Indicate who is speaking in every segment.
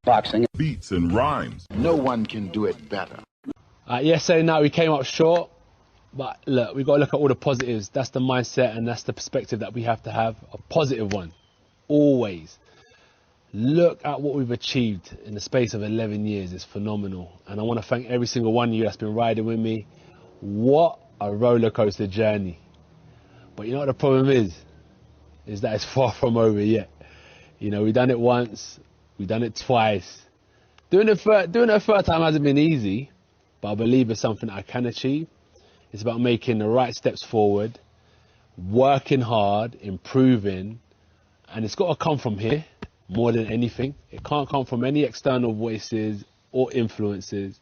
Speaker 1: Boxing.
Speaker 2: Beats and rhymes.
Speaker 1: No one can do it better.
Speaker 3: Yesterday night we came up short, but look, we've got to look at all the positives. That's the mindset and that's the perspective that we have to have, a positive one, always. Look at what we've achieved in the space of 11 years. It's phenomenal. And I want to thank every single one of you that's been riding with me. What a roller coaster journey. But you know what the problem is that it's far from over yet. You know, we've done it once, we've done it twice. Doing it a third time hasn't been easy, but I believe it's something I can achieve. It's about making the right steps forward, working hard, improving, and it's got to come from here more than anything. It can't come from any external voices or influences.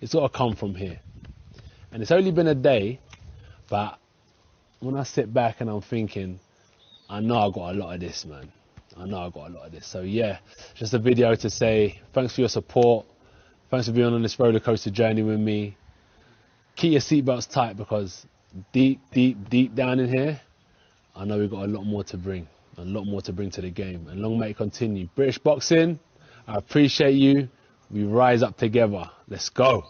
Speaker 3: It's got to come from here. And it's only been a day, but when I sit back and I'm thinking, I know I got a lot of this, man. I know I got a lot of this. So yeah, just a video to say thanks for your support. Thanks for being on this roller coaster journey with me. Keep your seatbelts tight because deep down in here, I know we've got a lot more to bring. A lot more to bring to the game. And long may it continue. British boxing, I appreciate you. We rise up together. Let's go.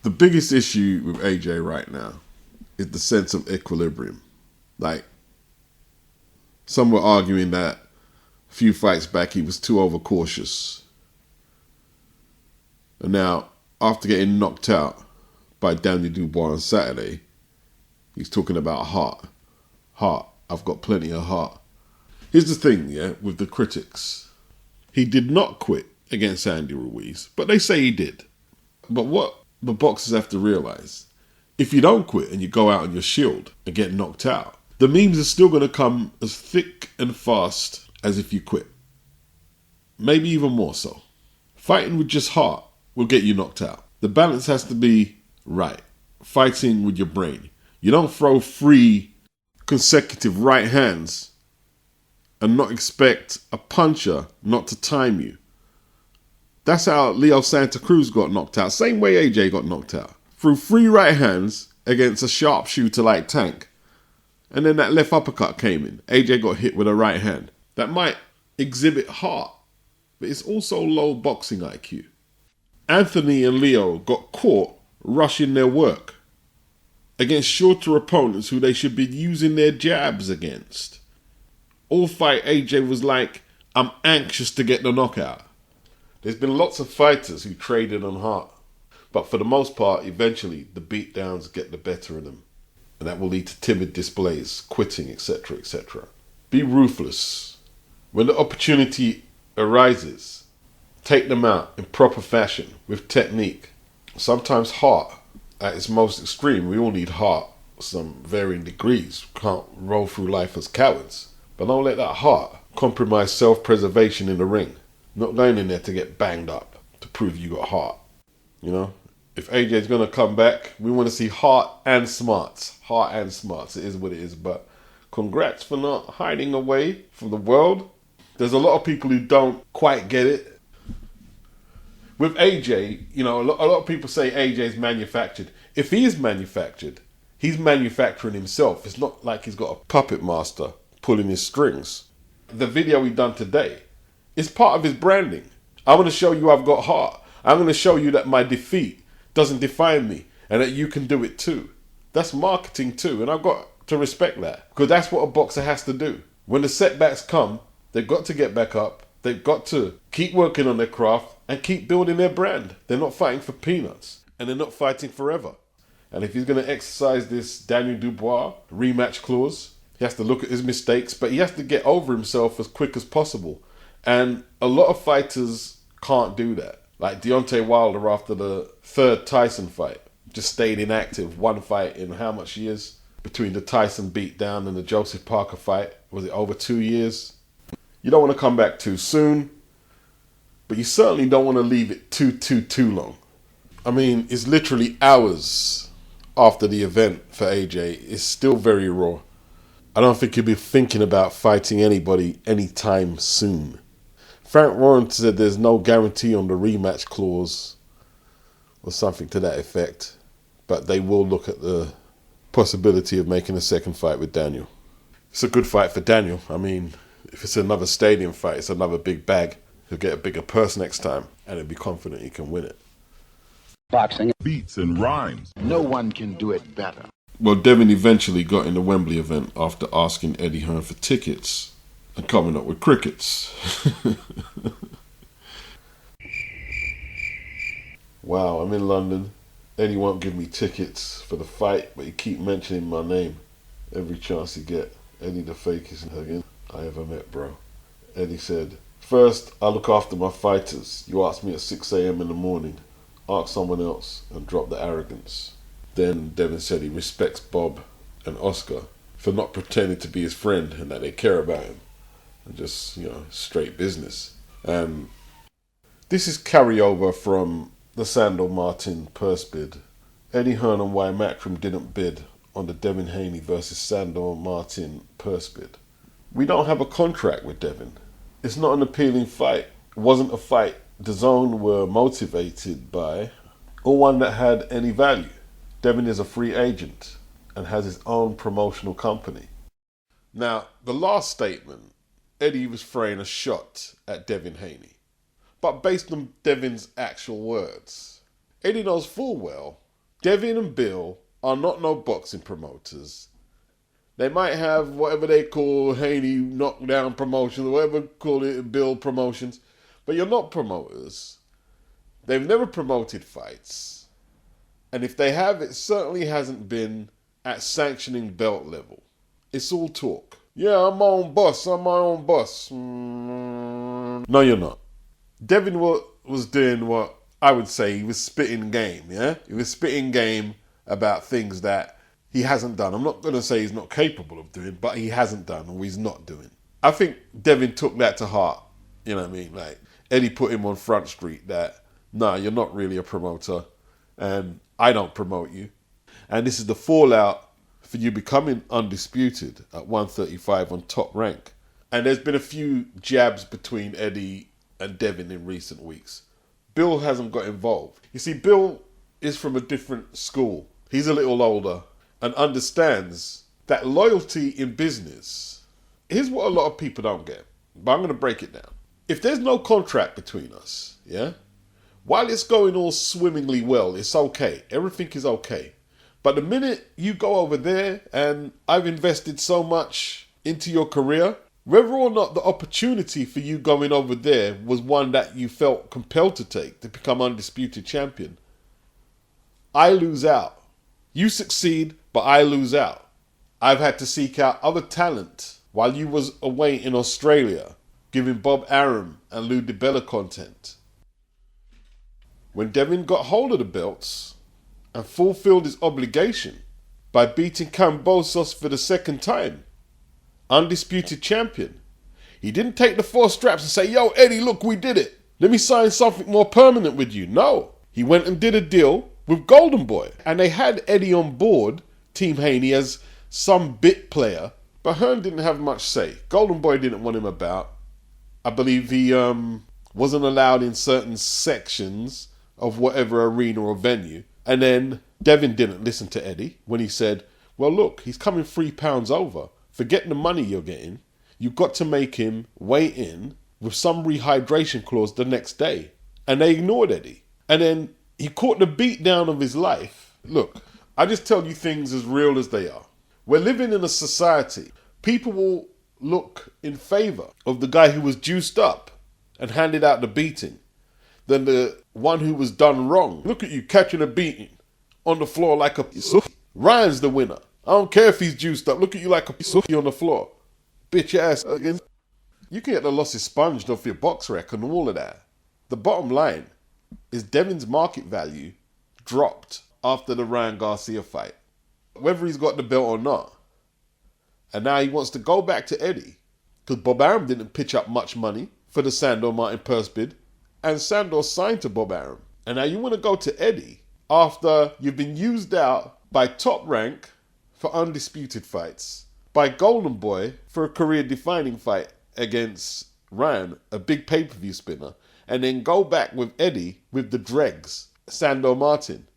Speaker 4: The biggest issue with AJ right now is the sense of equilibrium. Like, some were arguing that a few fights back he was too overcautious. And now, after getting knocked out by Daniel Dubois on Saturday, he's talking about heart. Heart. I've got plenty of heart. Here's the thing, yeah, with the critics. He did not quit against Andy Ruiz, but they say he did. But what the boxers have to realise, if you don't quit and you go out on your shield and get knocked out, the memes are still going to come as thick and fast as if you quit. Maybe even more so. Fighting with just heart will get you knocked out. The balance has to be right. Fighting with your brain. You don't throw 3 consecutive right hands and not expect a puncher not to time you. That's how Leo Santa Cruz got knocked out. Same way AJ got knocked out. Threw 3 right hands against a sharpshooter like Tank. And then that left uppercut came in. AJ got hit with a right hand. That might exhibit heart, but it's also low boxing IQ. Anthony and Leo got caught rushing their work against shorter opponents who they should be using their jabs against. All fight AJ was like, I'm anxious to get the knockout. There's been lots of fighters who traded on heart, but for the most part, eventually the beatdowns get the better of them. And that will lead to timid displays, quitting, etc., etc. Be ruthless. When the opportunity arises, take them out in proper fashion, with technique. Sometimes heart, at its most extreme, we all need heart, some varying degrees. We can't roll through life as cowards. But don't let that heart compromise self-preservation in the ring. Not going in there to get banged up, to prove you got heart. You know? If AJ's going to come back, we want to see heart and smarts. Heart and smarts. It is what it is. But congrats for not hiding away from the world. There's a lot of people who don't quite get it. With AJ, you know, a lot of people say AJ's manufactured. If he is manufactured, he's manufacturing himself. It's not like he's got a puppet master pulling his strings. The video he done today is part of his branding. I'm going to show you I've got heart. I'm going to show you that my defeat doesn't define me and that you can do it too. That's marketing too, and I've got to respect that because that's what a boxer has to do. When the setbacks come, they've got to get back up. They've got to keep working on their craft and keep building their brand. They're not fighting for peanuts and they're not fighting forever. And if he's going to exercise this Daniel Dubois rematch clause, he has to look at his mistakes, but he has to get over himself as quick as possible. And a lot of fighters can't do that. Like Deontay Wilder after the 3rd Tyson fight, just stayed inactive. 1 fight in how much years? Between the Tyson beatdown and the Joseph Parker fight, was it over 2 years? You don't want to come back too soon, but you certainly don't want to leave it too long. I mean, it's literally hours after the event for AJ. It's still very raw. I don't think he'll be thinking about fighting anybody anytime soon. Frank Warren said there's no guarantee on the rematch clause or something to that effect, but they will look at the possibility of making a second fight with Daniel. It's a good fight for Daniel. I mean, if it's another stadium fight, it's another big bag. He'll get a bigger purse next time, and he'll be confident he can win it.
Speaker 1: Boxing.
Speaker 2: Beats and rhymes.
Speaker 1: No one can do it better.
Speaker 4: Well, Devin eventually got in the Wembley event after asking Eddie Hearn for tickets and coming up with crickets. Wow, I'm in London. Eddie won't give me tickets for the fight, but he keep mentioning my name every chance he get. Eddie the fakest again I ever met, bro. Eddie said, "First, I look after my fighters. You ask me at 6 a.m. in the morning. Ask someone else and drop the arrogance." Then Devin said he respects Bob and Oscar for not pretending to be his friend and that they care about him. And just, straight business. This is carryover from the Sandor Martin purse bid. Eddie Hearn and Y Matchroom didn't bid on the Devin Haney versus Sandor Martin purse bid. We don't have a contract with Devin. It's not an appealing fight. It wasn't a fight the Zone were motivated by, or one that had any value. Devin is a free agent and has his own promotional company. Now, the last statement, Eddie was throwing a shot at Devin Haney. But based on Devin's actual words, Eddie knows full well Devin and Bill are not no boxing promoters. They might have whatever they call Haney knockdown promotions, or whatever call it Bill promotions, but you're not promoters. They've never promoted fights. And if they have, it certainly hasn't been at sanctioning belt level. It's all talk. Yeah, I'm my own boss. I'm my own boss. No, you're not. Devin was doing what I would say he was spitting game, yeah? He was spitting game about things that he hasn't done. I'm not going to say he's not capable of doing, but he hasn't done or he's not doing. I think Devin took that to heart. You know what I mean? Like, Eddie put him on Front Street that, nah, you're not really a promoter and I don't promote you. And this is the fallout for you becoming undisputed at 135 on Top Rank. And there's been a few jabs between Eddie and Devin in recent weeks. Bill hasn't got involved. You see, Bill is from a different school. He's a little older and understands that loyalty in business. Here's what a lot of people don't get, but I'm going to break it down. If there's no contract between us, yeah, while it's going all swimmingly well, it's okay. Everything is okay. But the minute you go over there and I've invested so much into your career, whether or not the opportunity for you going over there was one that you felt compelled to take to become undisputed champion, I lose out. You succeed, but I lose out. I've had to seek out other talent while you was away in Australia, giving Bob Arum and Lou DiBella content. When Devin got hold of the belts and fulfilled his obligation by beating Kambosos for the second time, undisputed champion, he didn't take the 4 straps and say, "Yo, Eddie, look, we did it. Let me sign something more permanent with you." No, he went and did a deal with Golden Boy. And they had Eddie on board, Team Haney, as some bit player, but Hearn didn't have much say. Golden Boy didn't want him about. I believe he wasn't allowed in certain sections of whatever arena or venue. And then Devin didn't listen to Eddie when he said, "Well, look, he's coming £3 over. Forget the money you're getting. You've got to make him weigh in with some rehydration clause the next day." And they ignored Eddie. And then he caught the beat down of his life. Look, I just tell you things as real as they are. We're living in a society. People will look in favour of the guy who was juiced up and handed out the beating than the one who was done wrong. Look at you catching a beating on the floor like a suki. Ryan's the winner. I don't care if he's juiced up. Look at you like a suki on the floor. Bitch ass. You can get the losses sponged off your box rec and all of that. The bottom line is Devin's market value dropped after the Ryan Garcia fight. Whether he's got the belt or not. And now he wants to go back to Eddie because Bob Arum didn't pitch up much money for the Sandor Martin purse bid. And Sandor signed to Bob Arum. And now you want to go to Eddie after you've been used out by Top Rank for undisputed fights, by Golden Boy for a career-defining fight against Ryan, a big pay-per-view spinner, and then go back with Eddie with the dregs, Sandor Martin.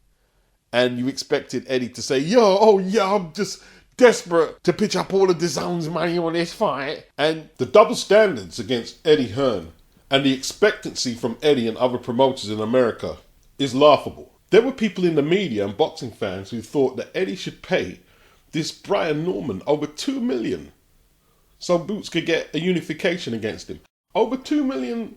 Speaker 4: And you expected Eddie to say, I'm just desperate to pitch up all of the DAZN's money on this fight. And the double standards against Eddie Hearn And the expectancy from Eddie and other promoters in America is laughable. There were people in the media and boxing fans who thought that Eddie should pay this Brian Norman over $2 million so Boots could get a unification against him. Over $2 million.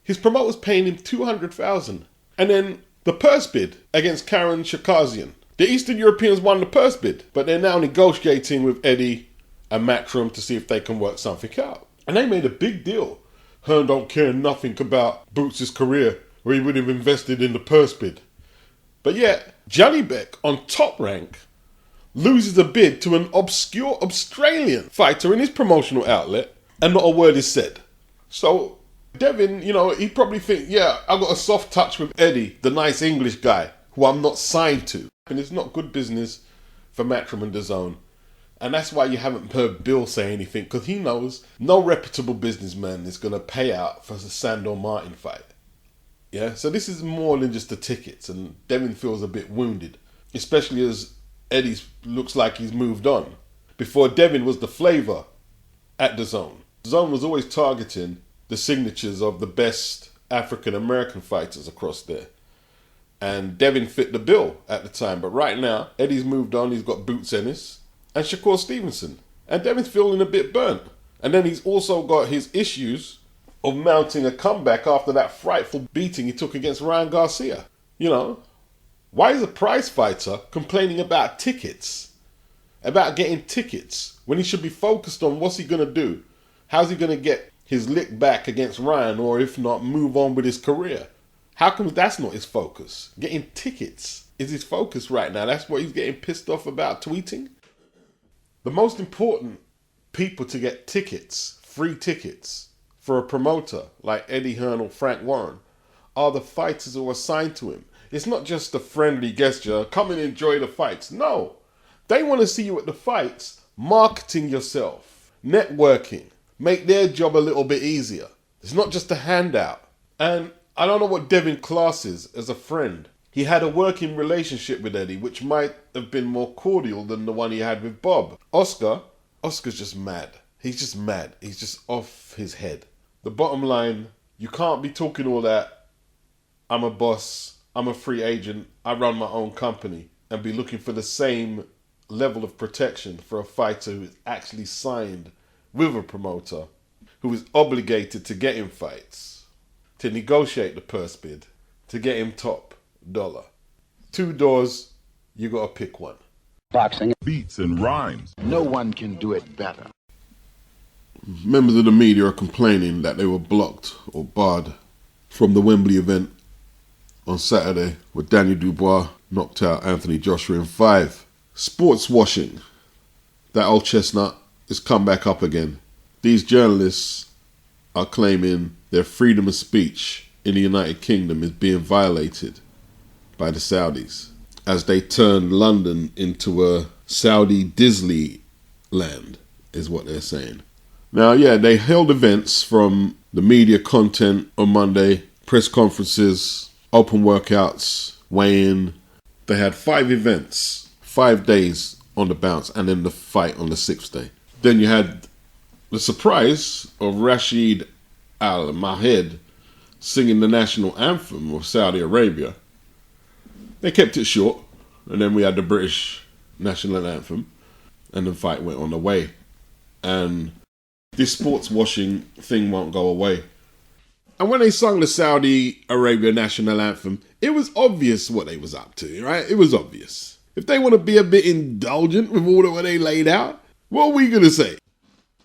Speaker 4: His promoter's paying him $200,000. And then the purse bid against Karen Shakazian. The Eastern Europeans won the purse bid, but they're now negotiating with Eddie and Matchroom to see if they can work something out. And they made a big deal. Hearn don't care nothing about Boots' career, or he would have invested in the purse bid. But yet, Johnny Beck on Top Rank loses a bid to an obscure Australian fighter in his promotional outlet, and not a word is said. So Devin, he probably think, yeah, I got a soft touch with Eddie, the nice English guy, who I'm not signed to. And it's not good business for Matchroom and DAZN. And that's why you haven't heard Bill say anything, because he knows no reputable businessman is going to pay out for the Sandor Martin fight. Yeah, so this is more than just the tickets, and Devin feels a bit wounded, especially as Eddie looks like he's moved on. Before, Devin was the flavour at DAZN. DAZN was always targeting the signatures of the best African American fighters across there. And Devin fit the bill at the time. But right now, Eddie's moved on. He's got Boots Ennis and Shakur Stevenson. And Devin's feeling a bit burnt. And then he's also got his issues of mounting a comeback after that frightful beating he took against Ryan Garcia. Why is a prize fighter complaining about tickets? About getting tickets when he should be focused on what's he going to do? How's he going to get his lick back against Ryan, or if not, move on with his career? How come that's not his focus? Getting tickets is his focus right now. That's what he's getting pissed off about tweeting. The most important people to get tickets, free tickets, for a promoter like Eddie Hearn or Frank Warren are the fighters who are signed to him. It's not just a friendly gesture, come and enjoy the fights. No, they want to see you at the fights, marketing yourself, networking, make their job a little bit easier. It's not just a handout. And I don't know what Devin classes as a friend. He had a working relationship with Eddie, which might have been more cordial than the one he had with Bob. Oscar's just mad. He's just mad. He's just off his head. The bottom line, you can't be talking all that, I'm a boss, I'm a free agent, I run my own company, and be looking for the same level of protection for a fighter who is actually signed with a promoter, who is obligated to get him fights, to negotiate the purse bid, to get him top dollar. 2 doors, you gotta pick one.
Speaker 1: Boxing.
Speaker 2: Beats and rhymes.
Speaker 1: No one can do it better.
Speaker 4: Members of the media are complaining that they were blocked or barred from the Wembley event on Saturday, where Daniel Dubois knocked out Anthony Joshua in 5. Sports washing. That old chestnut has come back up again. These journalists are claiming their freedom of speech in the United Kingdom is being violated by the Saudis as they turn London into a Saudi Disneyland, is what they're saying. Now, yeah, they held events from the media content on Monday, press conferences, open workouts, weigh-in. They had 5 events, 5 days on the bounce, and then the fight on the 6th day. Then you had the surprise of Rashid Al Mahed singing the national anthem of Saudi Arabia. They kept it short, and then we had the British national anthem, and the fight went on the way. And this sports washing thing won't go away. And when they sung the Saudi Arabia national anthem, it was obvious what they was up to, right? It was obvious. If they want to be a bit indulgent with all of what they laid out, what are we going to say?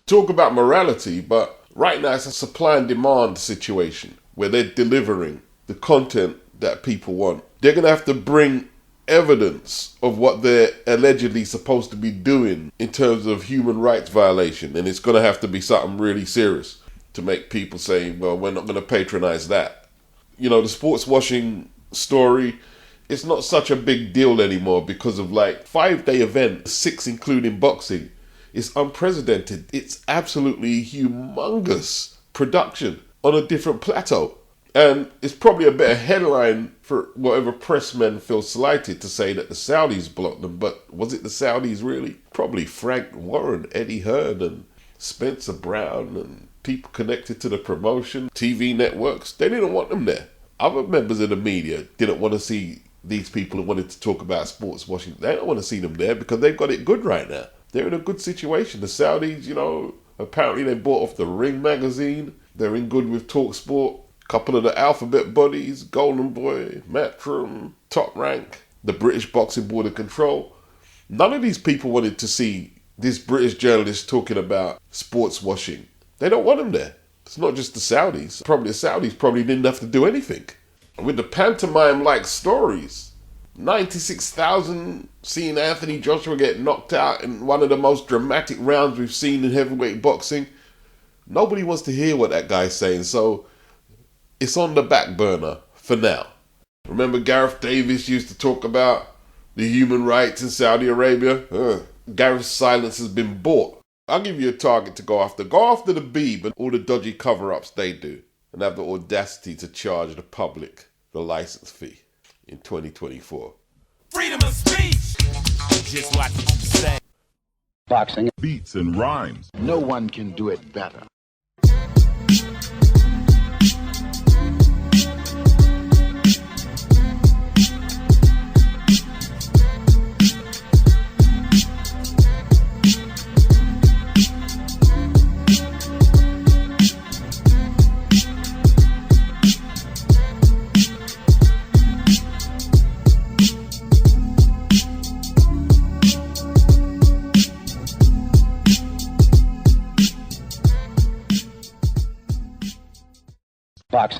Speaker 4: Talk about morality, but right now it's a supply and demand situation where they're delivering the content that people want. They're going to have to bring evidence of what they're allegedly supposed to be doing in terms of human rights violation, and it's going to have to be something really serious to make people say, well, we're not going to patronize that. The sports washing story, it's not such a big deal anymore because of 5-day event, 6 including boxing. It's unprecedented. It's absolutely humongous production on a different plateau. And it's probably a better headline for whatever pressmen feel slighted to say that the Saudis blocked them. But was it the Saudis really? Probably Frank Warren, Eddie Hearn, and Spencer Brown and people connected to the promotion, TV networks, they didn't want them there. Other members of the media didn't want to see these people who wanted to talk about sports washing. They don't want to see them there because they've got it good right now. They're in a good situation. The Saudis, you know, apparently they bought off the Ring magazine. They're in good with TalkSport. A couple of the Alphabet buddies, Golden Boy, Matchroom, Top Rank, the British Boxing Board of Control. None of these people wanted to see this British journalist talking about sports washing. They don't want him there. It's not just the Saudis. Probably the Saudis probably didn't have to do anything. With the pantomime-like stories, 96,000 seeing Anthony Joshua get knocked out in one of the most dramatic rounds we've seen in heavyweight boxing. Nobody wants to hear what that guy's saying, so it's on the back burner for now. Remember Gareth Davis used to talk about the human rights in Saudi Arabia? Gareth's silence has been bought. I'll give you a target to go after. Go after the Beeb and all the dodgy cover-ups they do, and have the audacity to charge the public the license fee in 2024.
Speaker 2: Freedom of speech! Just watch what you say.
Speaker 1: Boxing.
Speaker 5: Beats and rhymes.
Speaker 1: No one can do it better. Boxing.